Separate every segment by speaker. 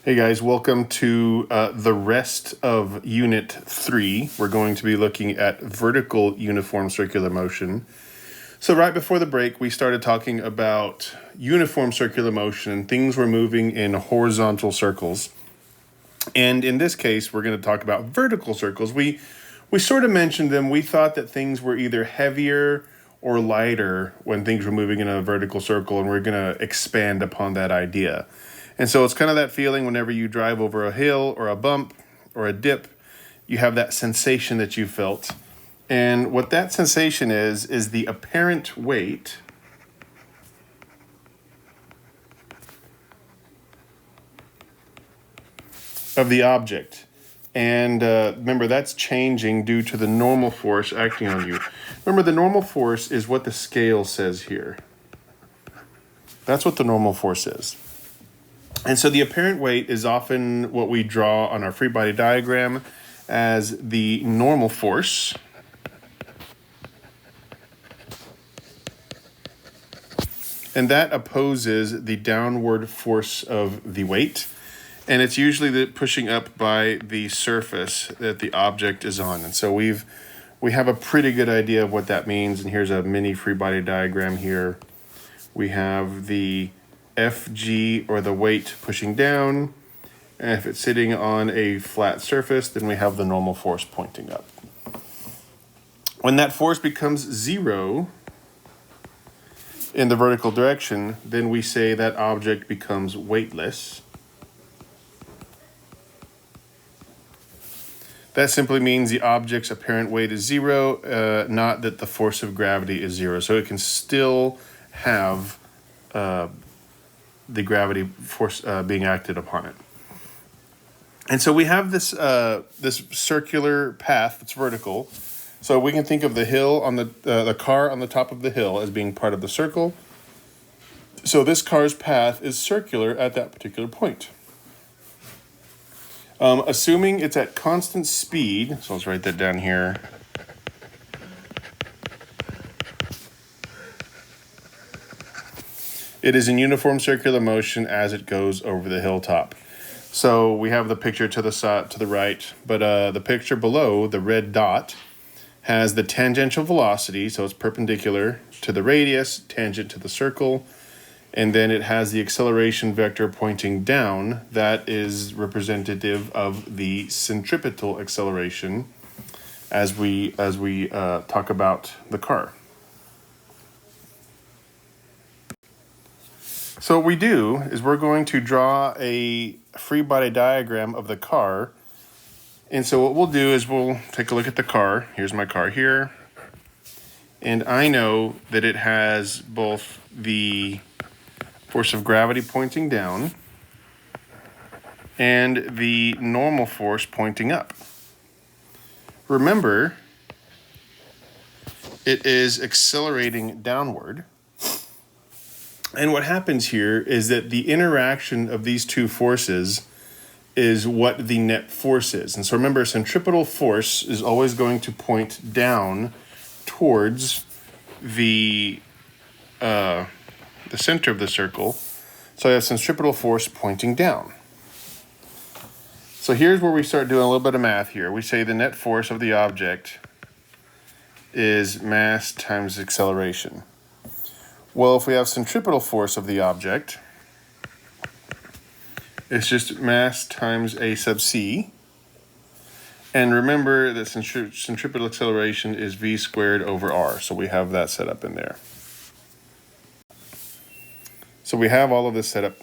Speaker 1: Hey guys, welcome to the rest of Unit 3. We're going to be looking at vertical uniform circular motion. So right before the break, we started talking about uniform circular motion and things were moving in horizontal circles. And in this case, we're going to talk about vertical circles. We sort of mentioned them. We thought that things were either heavier or lighter when things were moving in a vertical circle, and we're going to expand upon that idea. And so it's kind of that feeling whenever you drive over a hill or a bump or a dip, you have that sensation that you felt. And what that sensation is the apparent weight of the object. And remember, that's changing due to the normal force acting on you. Remember, the normal force is what the scale says here. That's what the normal force is. And so the apparent weight is often what we draw on our free body diagram as the normal force. And that opposes the downward force of the weight. And it's usually pushing up by the surface that the object is on. And so we have a pretty good idea of what that means. And here's a mini free body diagram here. We have the Fg, or the weight, pushing down. And if it's sitting on a flat surface, then we have the normal force pointing up. When that force becomes zero in the vertical direction, then we say that object becomes weightless. That simply means the object's apparent weight is zero, not that the force of gravity is zero. So it can still have the gravity force being acted upon it. And so we have this this circular path that's vertical. So we can think of the hill on the car on the top of the hill as being part of the circle. So this car's path is circular at that particular point. Assuming it's at constant speed, so let's write that down here. It is in uniform circular motion as it goes over the hilltop. So we have the picture to the right, but the picture below, the red dot, has the tangential velocity, so it's perpendicular to the radius, tangent to the circle, and then it has the acceleration vector pointing down. That is representative of the centripetal acceleration as we talk about the car. So what we do is we're going to draw a free body diagram of the car. And so what we'll do is we'll take a look at the car. Here's my car here. And I know that it has both the force of gravity pointing down and the normal force pointing up. Remember, it is accelerating downward. And what happens here is that the interaction of these two forces is what the net force is. And so remember, centripetal force is always going to point down towards the center of the circle. So I have centripetal force pointing down. So here's where we start doing a little bit of math here. We say the net force of the object is mass times acceleration. Well, if we have centripetal force of the object, it's just mass times a sub c. And remember that centripetal acceleration is v squared over r. So we have that set up in there. So we have all of this set up.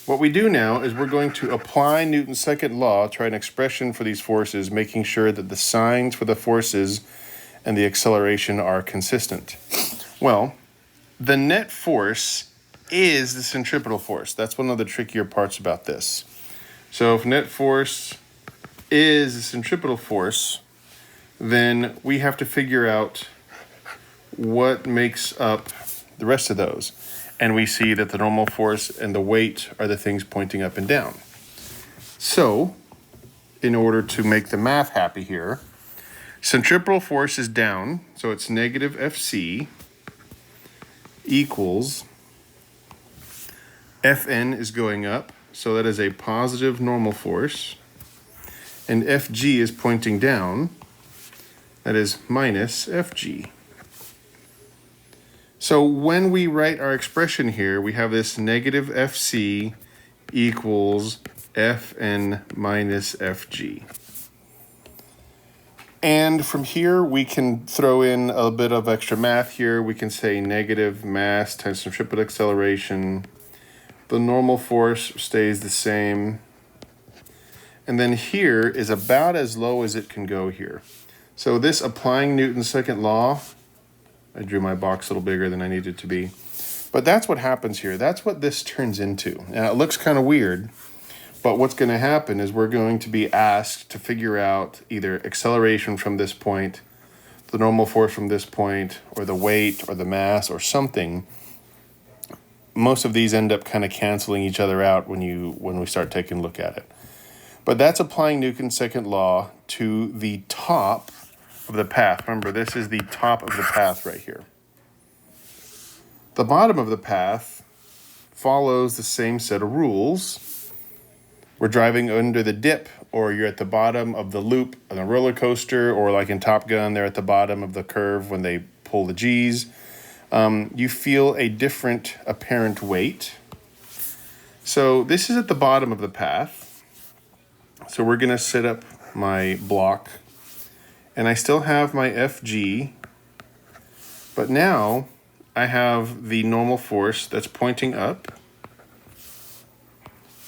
Speaker 1: What we do now is we're going to apply Newton's second law, try an expression for these forces, making sure that the signs for the forces and the acceleration are consistent. Well, the net force is the centripetal force. That's one of the trickier parts about this. So if net force is the centripetal force, then we have to figure out what makes up the rest of those. And we see that the normal force and the weight are the things pointing up and down. So, in order to make the math happy here, centripetal force is down, so it's negative Fc equals Fn is going up, so that is a positive normal force, and Fg is pointing down, that is minus Fg. So when we write our expression here, we have this negative Fc equals Fn minus Fg. And from here, we can throw in a bit of extra math here. We can say negative mass times centripetal acceleration. The normal force stays the same. And then here is about as low as it can go here. So this applying Newton's second law, I drew my box a little bigger than I needed to be. But that's what happens here. That's what this turns into. Now, it looks kind of weird, but what's going to happen is we're going to be asked to figure out either acceleration from this point, the normal force from this point, or the weight, or the mass, or something. Most of these end up kind of canceling each other out when we start taking a look at it. But that's applying Newton's second law to the top of the path. Remember, this is the top of the path right here. The bottom of the path follows the same set of rules. We're driving under the dip, or you're at the bottom of the loop on a roller coaster, or like in Top Gun, they're at the bottom of the curve when they pull the G's. You feel a different apparent weight. So this is at the bottom of the path. So we're going to set up my block, and I still have my Fg, but now I have the normal force that's pointing up.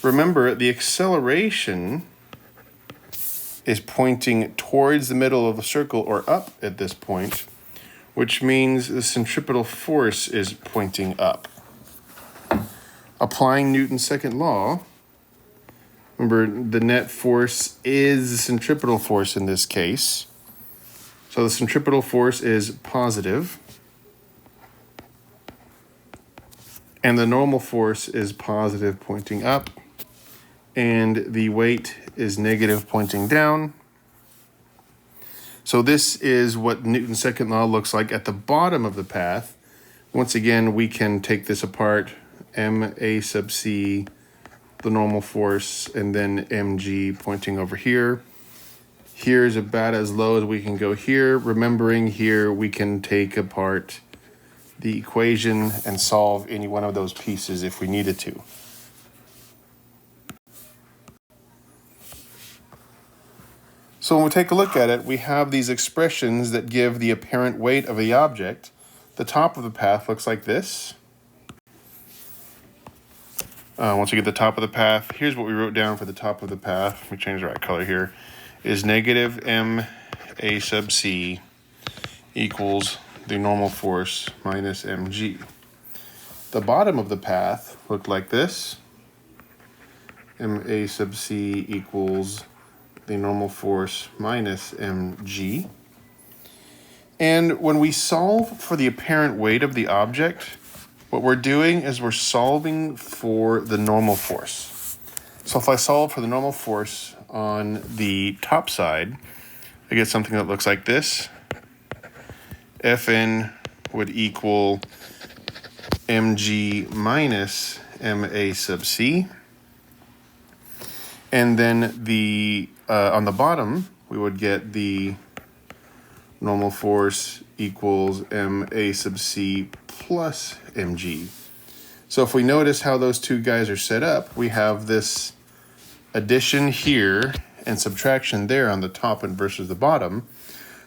Speaker 1: Remember, the acceleration is pointing towards the middle of the circle or up at this point, which means the centripetal force is pointing up. Applying Newton's second law, remember, the net force is the centripetal force in this case. So the centripetal force is positive, and the normal force is positive pointing up, and the weight is negative pointing down. So this is what Newton's second law looks like at the bottom of the path. Once again, we can take this apart, ma sub c, the normal force, and then mg pointing over here. Here's about as low as we can go here. Remembering here, we can take apart the equation and solve any one of those pieces if we needed to. So when we take a look at it, we have these expressions that give the apparent weight of the object. The top of the path looks like this. Once we get the top of the path, here's what we wrote down for the top of the path. We change the right color here. Is negative ma sub c equals the normal force minus mg. The bottom of the path looked like this. Ma sub c equals the normal force minus mg. And when we solve for the apparent weight of the object, what we're doing is we're solving for the normal force. So if I solve for the normal force on the top side, I get something that looks like this. Fn would equal mg minus ma sub c. And then the on the bottom, we would get the normal force equals ma sub c plus mg. So if we notice how those two guys are set up, we have this addition here and subtraction there on the top and versus the bottom.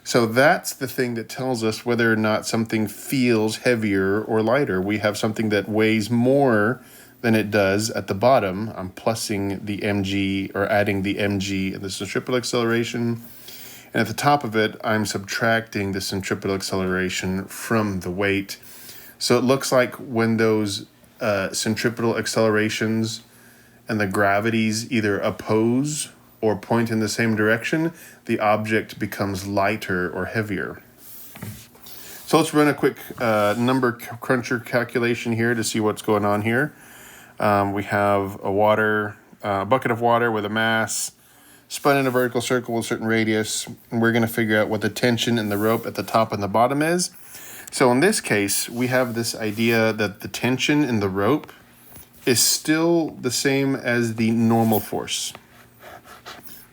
Speaker 1: So that's the thing that tells us whether or not something feels heavier or lighter. We have something that weighs more than it does at the bottom. I'm plussing the mg, or adding the mg and the centripetal acceleration. And at the top of it, I'm subtracting the centripetal acceleration from the weight. So it looks like when those centripetal accelerations and the gravities either oppose or point in the same direction, the object becomes lighter or heavier. So let's run a quick number cruncher calculation here to see what's going on here. We have a bucket of water with a mass spun in a vertical circle with a certain radius, and we're going to figure out what the tension in the rope at the top and the bottom is. So in this case, we have this idea that the tension in the rope is still the same as the normal force.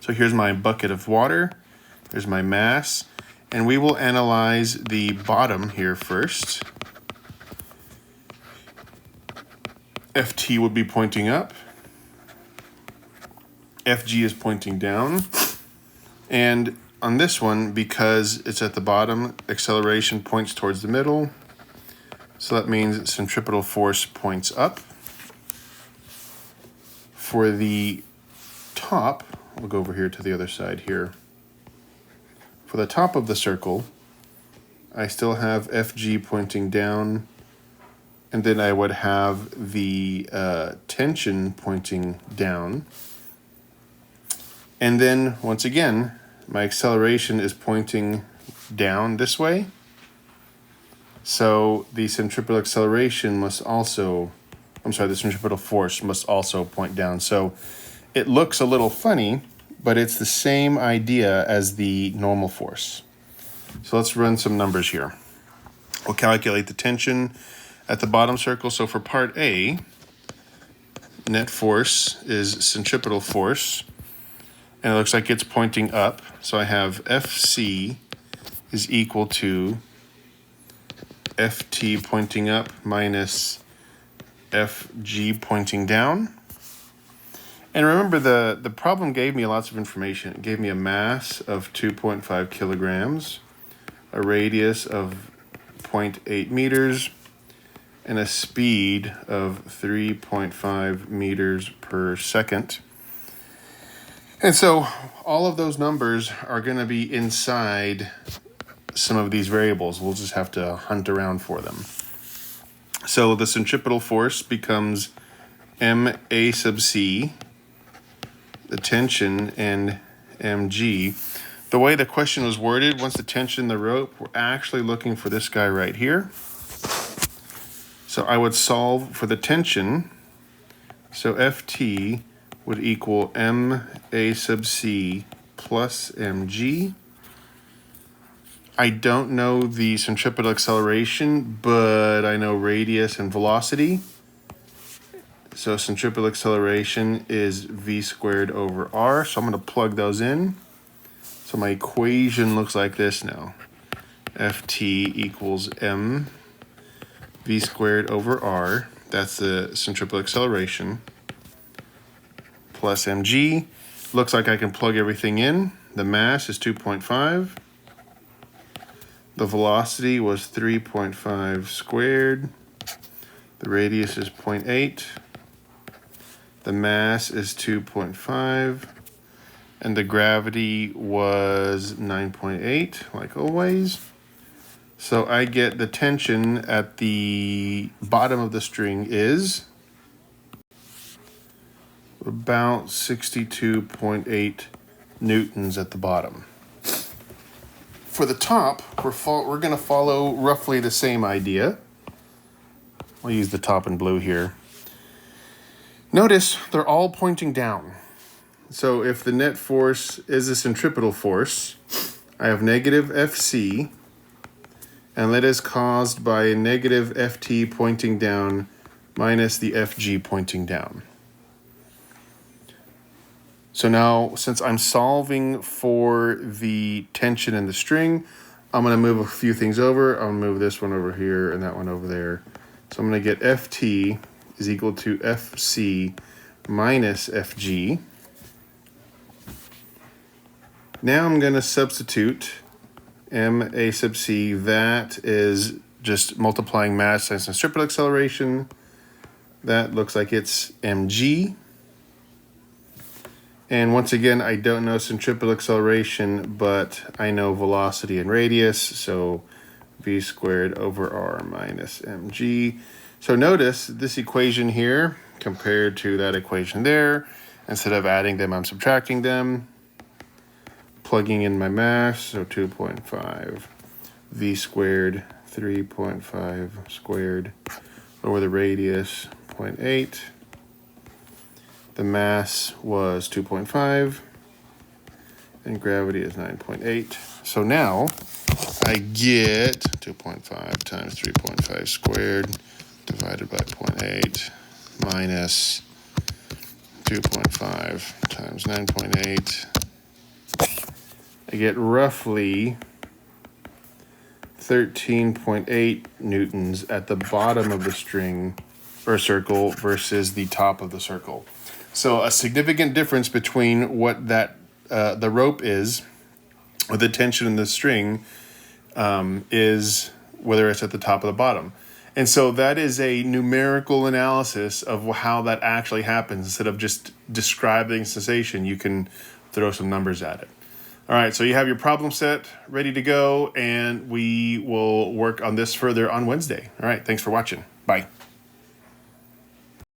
Speaker 1: So here's my bucket of water, here's my mass, and we will analyze the bottom here first. Ft would be pointing up, Fg is pointing down, and on this one, because it's at the bottom, acceleration points towards the middle, so that means centripetal force points up. For the top, we'll go over here to the other side here. For the top of the circle, I still have Fg pointing down, and then I would have the tension pointing down. And then, once again, my acceleration is pointing down this way. So the centripetal acceleration must also, the centripetal force must also point down. So it looks a little funny, but it's the same idea as the normal force. So let's run some numbers here. We'll calculate the tension at the bottom circle. So for part A, net force is centripetal force, and it looks like it's pointing up. So I have Fc is equal to Ft pointing up minus Fg pointing down. And remember, the problem gave me lots of information. It gave me a mass of 2.5 kilograms, a radius of 0.8 meters, and a speed of 3.5 meters per second. And so all of those numbers are going to be inside some of these variables. We'll just have to hunt around for them. So the centripetal force becomes Ma sub c, the tension, and mg. The way the question was worded, once the tension in the rope, we're actually looking for this guy right here. So I would solve for the tension. So Ft would equal Ma sub c plus mg. I don't know the centripetal acceleration, but I know radius and velocity. So centripetal acceleration is v squared over r. So I'm going to plug those in. So my equation looks like this now. Ft equals m v squared over r. That's the centripetal acceleration. Plus mg. Looks like I can plug everything in. The mass is 2.5. The velocity was 3.5 squared. The radius is 0.8. The mass is 2.5. And the gravity was 9.8, like always. So I get the tension at the bottom of the string is about 62.8 newtons at the bottom. For the top, we're going to follow roughly the same idea. I'll use the top in blue here. Notice they're all pointing down. So if the net force is a centripetal force, I have negative Fc, and that is caused by a negative Ft pointing down minus the Fg pointing down. So now, since I'm solving for the tension in the string, I'm going to move a few things over. I'll move this one over here and that one over there. So I'm going to get Ft is equal to Fc minus Fg. Now I'm going to substitute Ma sub c. That is just multiplying mass times centripetal acceleration. That looks like it's mg. And once again, I don't know centripetal acceleration, but I know velocity and radius, so v squared over r minus mg. So notice this equation here compared to that equation there. Instead of adding them, I'm subtracting them. Plugging in my mass, so 2.5 v squared, 3.5 squared over the radius, 0.8. The mass was 2.5, and gravity is 9.8. So now I get 2.5 times 3.5 squared divided by 0.8 minus 2.5 times 9.8. I get roughly 13.8 newtons at the bottom of the string or circle versus the top of the circle. So a significant difference between what that the rope is, or the tension in the string, is whether it's at the top or the bottom. And so that is a numerical analysis of how that actually happens. Instead of just describing sensation, you can throw some numbers at it. All right, so you have your problem set ready to go, and we will work on this further on Wednesday. All right, thanks for watching. Bye.